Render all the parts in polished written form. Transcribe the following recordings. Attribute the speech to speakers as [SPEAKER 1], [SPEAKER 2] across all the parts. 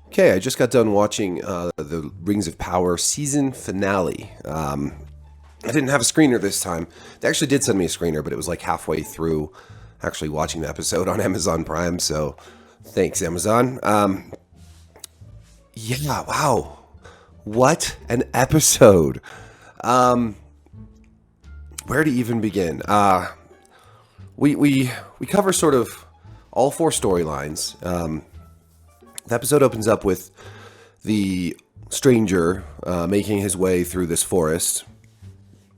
[SPEAKER 1] Okay, I just got done watching the Rings of Power season finale. I didn't have a screener this time. They actually did send me a screener, but it was like halfway through actually watching the episode on Amazon Prime. So thanks, Amazon. Yeah, wow. What an episode. Where to even begin? We cover sort of all four storylines. The episode opens up with the stranger making his way through this forest,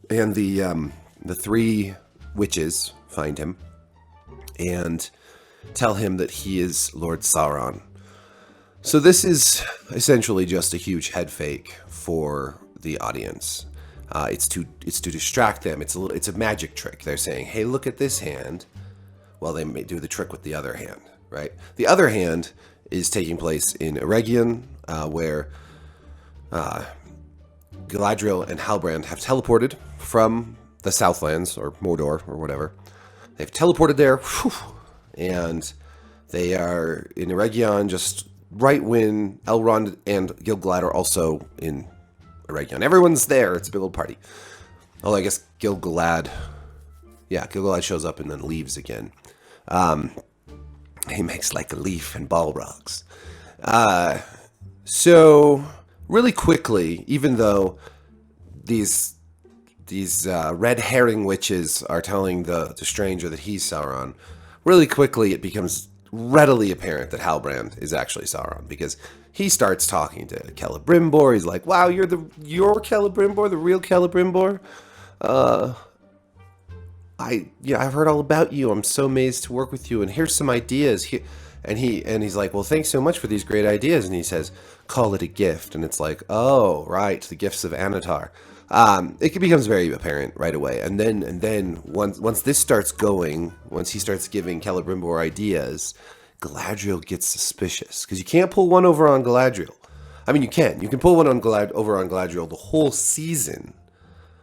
[SPEAKER 1] and the three witches find him and tell him that he is Lord Sauron. So this is essentially just a huge head fake for the audience. It's to distract them. It's a magic trick. They're saying, "Hey, look at this hand." Well, they may do the trick with the other hand, right? The other hand is taking place in Eregion, where Galadriel and Halbrand have teleported from the Southlands, or Mordor, or whatever. They've teleported there, whew, and they are in Eregion just right when Elrond and Gil-galad are also in Eregion. Everyone's there. It's a big old party. Although I guess Gil-galad shows up and then leaves again. He makes like a leaf and Balrogs. So really quickly, even though these red herring witches are telling the stranger that he's Sauron, really quickly it becomes readily apparent that Halbrand is actually Sauron, because he starts talking to Celebrimbor. He's like, "Wow, you're Celebrimbor, the real Celebrimbor. I've heard all about you. I'm so amazed to work with you. And here's some ideas." He's like, "Well, thanks so much for these great ideas." And he says, "Call it a gift." And it's like, "Oh, right, the gifts of Anatar." It becomes very apparent right away. And then once this starts going, once he starts giving Celebrimbor ideas, Galadriel gets suspicious, because you can't pull one over on Galadriel. I mean, you can pull one over on Galadriel the whole season,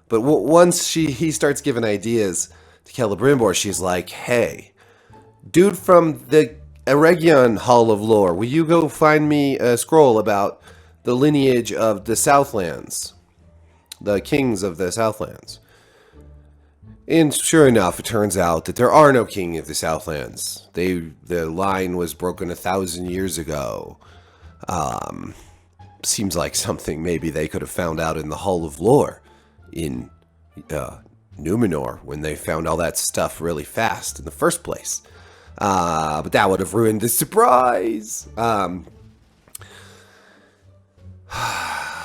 [SPEAKER 1] but once he starts giving ideas to Celebrimbor, she's like, "Hey, dude from the Eregion Hall of Lore, will you go find me a scroll about the lineage of the Southlands, the kings of the Southlands?" And sure enough, it turns out that there are no king of the Southlands. The line was broken 1,000 years ago. Seems like something maybe they could have found out in the Hall of Lore in Numenor, when they found all that stuff really fast in the first place. But that would have ruined the surprise.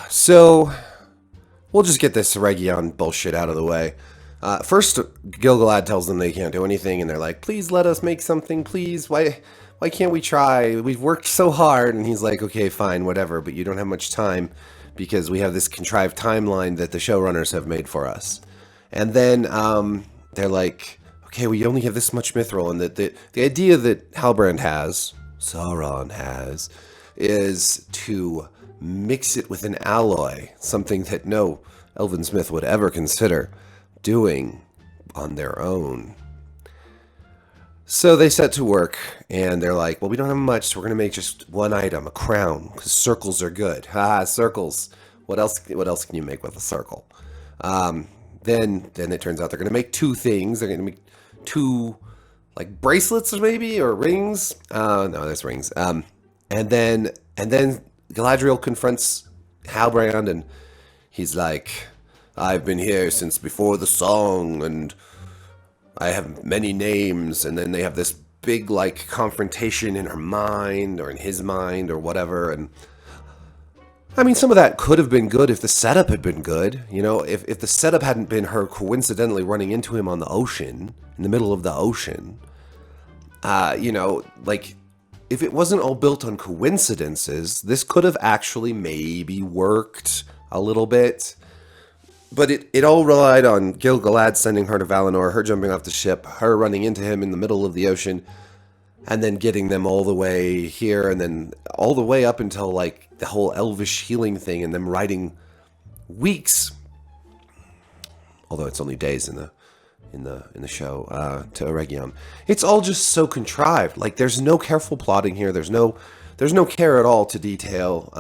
[SPEAKER 1] So we'll just get this Region bullshit out of the way. First, Gil-galad tells them they can't do anything, and they're like, "Please let us make something, please. Why can't we try? We've worked so hard." And he's like, "Okay, fine, whatever, but you don't have much time, because we have this contrived timeline that the showrunners have made for us." And then they're like, "Okay, we only have this much mithril," and the idea that Sauron has, is to mix it with an alloy, something that no elven smith would ever consider doing on their own. So they set to work, and they're like, "Well, we don't have much, so we're going to make just one item, a crown, because circles are good." Circles. What else can you make with a circle? Then it turns out they're going to make two things. They're going to make two, like, bracelets maybe, or rings. No, there's rings. And then Galadriel confronts Halbrand, and he's like, "I've been here since before the song, and I have many names." And then they have this big, like, confrontation in her mind, or in his mind, or whatever. And I mean, some of that could have been good if the setup had been good. You know, if the setup hadn't been her coincidentally running into him on the ocean, in the middle of the ocean. Like, if it wasn't all built on coincidences, this could have actually maybe worked a little bit. But it all relied on Gil-galad sending her to Valinor, her jumping off the ship, her running into him in the middle of the ocean, and then getting them all the way here, and then all the way up until, like, the whole elvish healing thing, and them riding weeks, although it's only days in the show, to Eregion. It's all just so contrived. Like, there's no careful plotting here. There's no there's no care at all to detail,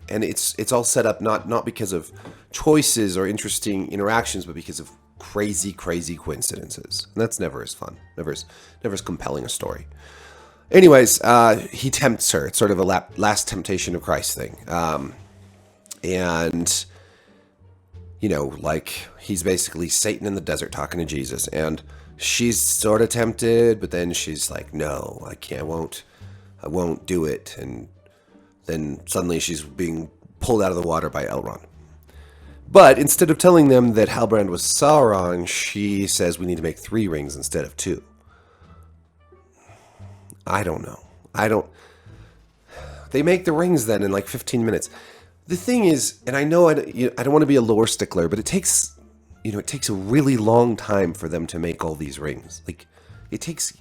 [SPEAKER 1] and it's all set up not because of choices or interesting interactions, but because of crazy coincidences. And that's never as fun, never as compelling a story. Anyways, he tempts her. It's sort of a last temptation of Christ thing, and like he's basically Satan in the desert talking to Jesus, and she's sort of tempted, but then she's like, "No, I can't, I won't do it." And then suddenly she's being pulled out of the water by Elrond. But instead of telling them that Halbrand was Sauron, she says we need to make 3 rings instead of 2. I don't know. They make the rings then in like 15 minutes. The thing is, and I know I don't want to be a lore stickler, but it takes a really long time for them to make all these rings. Like, it takes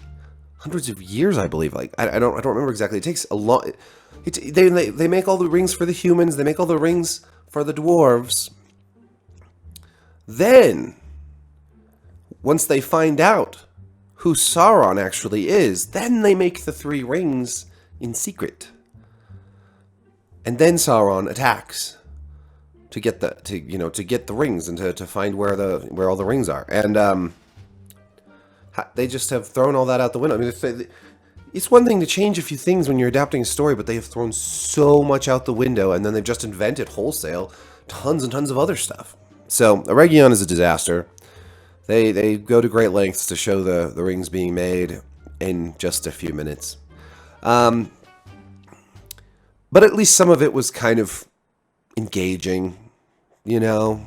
[SPEAKER 1] hundreds of years, I believe. Like, I don't remember exactly. It takes a long. They make all the rings for the humans. They make all the rings for the dwarves. Then, once they find out who Sauron actually is, then they make the 3 rings in secret. And then Sauron attacks to get the rings and to find where all the rings are. And they just have thrown all that out the window. I mean, it's one thing to change a few things when you're adapting a story, but they have thrown so much out the window, and then they've just invented wholesale tons and tons of other stuff. So Eregion is a disaster. They go to great lengths to show the rings being made in just a few minutes. But at least some of it was kind of engaging, Then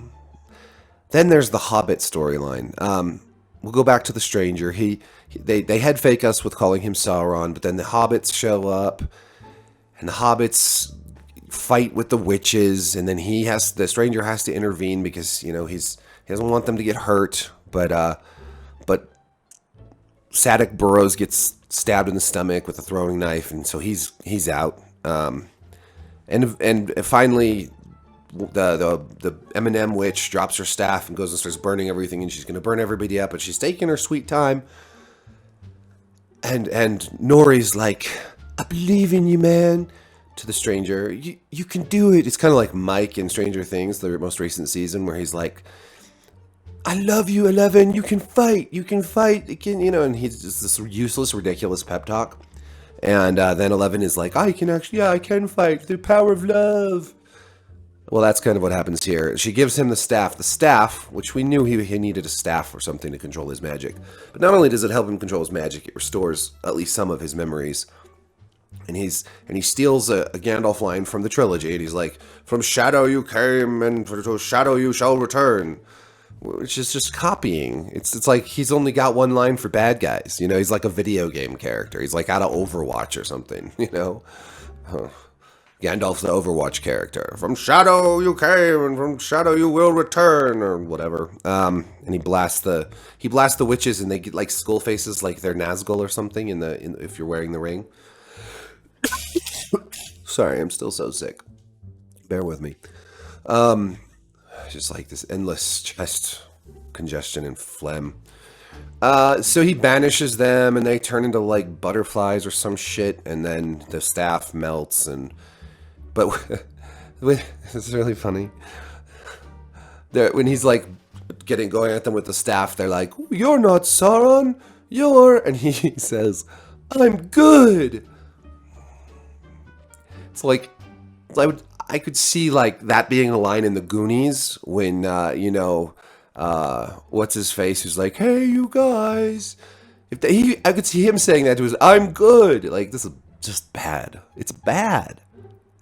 [SPEAKER 1] there's the Hobbit storyline. We'll go back to the stranger. They head fake us with calling him Sauron, but then the hobbits show up, and the hobbits fight with the witches, and then the stranger has to intervene because he doesn't want them to get hurt, but Sadok Burrows gets stabbed in the stomach with a throwing knife, and so he's out. And finally, the M&M witch drops her staff and goes and starts burning everything, and she's going to burn everybody up, but she's taking her sweet time. And Nori's like, "I believe in you, man," to the stranger. You can do it. It's kind of like Mike in Stranger Things, the most recent season, where he's like, "I love you, 11. You can fight. You can fight." And he's just this useless, ridiculous pep talk. And then 11 is like, I can fight through the power of love. Well, that's kind of what happens here. She gives him the staff, which we knew he needed a staff or something to control his magic. But not only does it help him control his magic, it restores at least some of his memories. And he steals a Gandalf line from the trilogy, and he's like, "From shadow you came, and to shadow you shall return," which is just copying. It's like he's only got one line for bad guys. He's like a video game character. He's like out of Overwatch or something. Gandalf's the Overwatch character. "From shadow you came, and from shadow you will return," or whatever. And he blasts the witches, and they get like skull faces, like they're Nazgul or something. If you're wearing the ring. Sorry, I'm still so sick. Bear with me. Just like this endless chest congestion and phlegm. So he banishes them, and they turn into like butterflies or some shit, and then the staff melts. But it's really funny. When he's like going at them with the staff, they're like, "You're not Sauron, and he says, "I'm good." It's like I could see like that being a line in the Goonies when what's his face who's like, "Hey, you guys." I could see him saying that to his, "I'm good." Like, this is just bad. It's bad.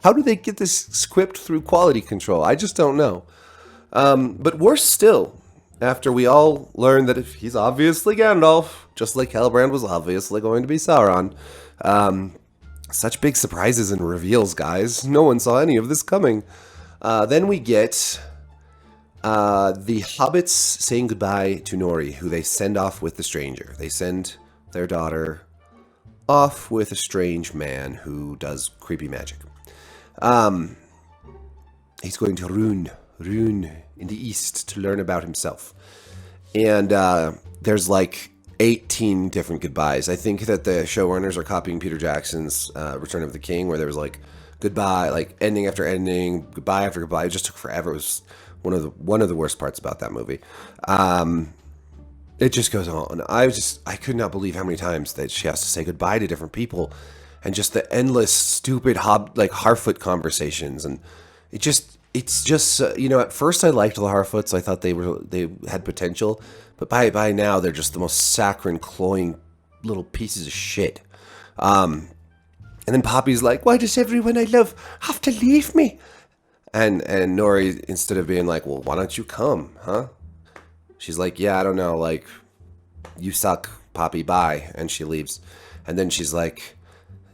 [SPEAKER 1] How do they get this script through quality control? I just don't know. But worse still, after we all learned that if he's obviously Gandalf, just like Halbrand was obviously going to be Sauron. Such big surprises and reveals, guys. No one saw any of this coming. Then we get the hobbits saying goodbye to Nori, who they send off with the stranger. They send their daughter off with a strange man who does creepy magic. He's going to Rune in the east to learn about himself. And there's like 18 different goodbyes. I think that the showrunners are copying Peter Jackson's Return of the King, where there was like goodbye, like ending after ending, goodbye after goodbye. It just took forever. It was one of the worst parts about that movie. It just goes on. I could not believe how many times that she has to say goodbye to different people, and just the endless stupid Harfoot conversations, and it's just at first I liked the Harfoots. I thought they had potential, but by now they're just the most saccharine, cloying little pieces of shit. And then Poppy's like, "Why does everyone I love have to leave me?" And Nori, instead of being like, "Well, why don't you come, huh?" She's like, "Yeah, I don't know, like, you suck, Poppy, bye." And she leaves. And then he's like,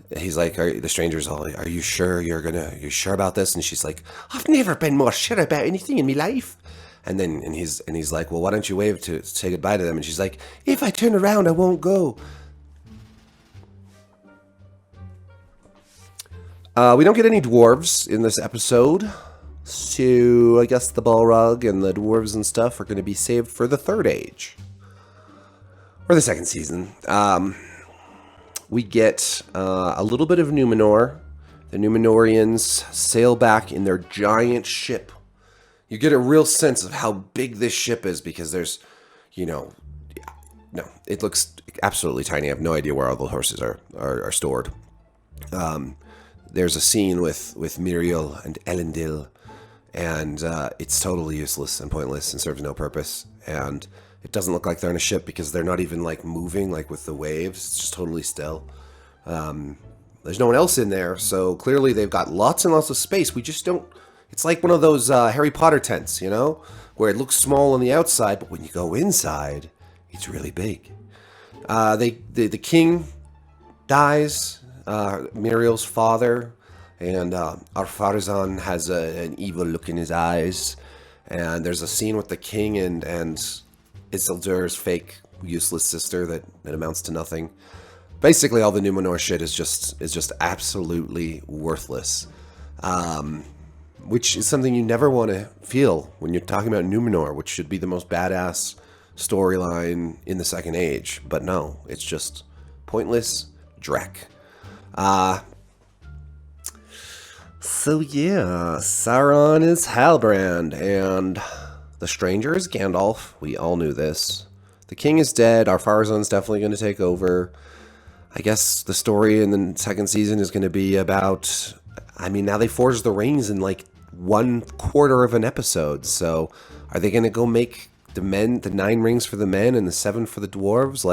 [SPEAKER 1] the stranger's all like, "Are you sure you sure about this?" And she's like, "I've never been more sure about anything in my life." And he's like, "Well, why don't you wave to say goodbye to them?" And she's like, "If I turn around, I won't go." We don't get any dwarves in this episode, so I guess the Balrog and the dwarves and stuff are going to be saved for the third age. Or the second season. We get a little bit of Numenor. The Numenorians sail back in their giant ship. You get a real sense of how big this ship is because there's, no, it looks absolutely tiny. I have no idea where all the horses are stored. There's a scene with Muriel and Elendil, and it's totally useless and pointless and serves no purpose. And it doesn't look like they're on a ship because they're not even like moving like with the waves. It's just totally still. There's no one else in there, so clearly they've got lots and lots of space. We just don't. It's like one of those Harry Potter tents, where it looks small on the outside, but when you go inside, it's really big. The king dies. Muriel's father, and Ar-Pharazôn has an evil look in his eyes, and there's a scene with the king and Isildur's fake useless sister that amounts to nothing. Basically, all the Numenor shit is just absolutely worthless, which is something you never want to feel when you're talking about Numenor, which should be the most badass storyline in the Second Age. But no, it's just pointless dreck. So yeah, Sauron is Halbrand, and the stranger is Gandalf. We all knew this. The king is dead. Ar-Pharazôn's definitely going to take over. I guess the story in the second season is going to be about... now they forged the rings in like 1/4 of an episode, so are they going to go make the 9 rings for the men and the 7 for the dwarves?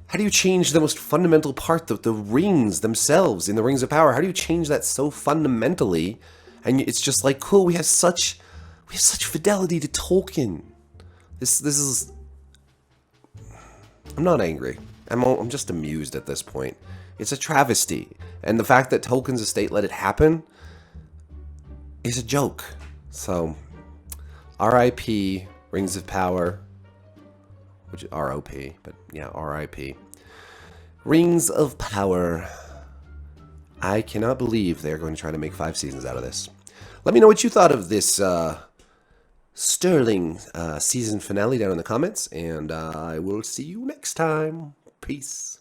[SPEAKER 1] How do you change the most fundamental part, the rings themselves in the Rings of Power? How do you change that so fundamentally? And it's just like, cool, we have such fidelity to Tolkien. This is... I'm not angry. I'm just amused at this point. It's a travesty. And the fact that Tolkien's estate let it happen is a joke. So, R.I.P. Rings of Power. Which is R.O.P., but yeah, R.I.P. Rings of Power. I cannot believe they're going to try to make 5 seasons out of this. Let me know what you thought of this sterling season finale down in the comments, and I will see you next time. Peace.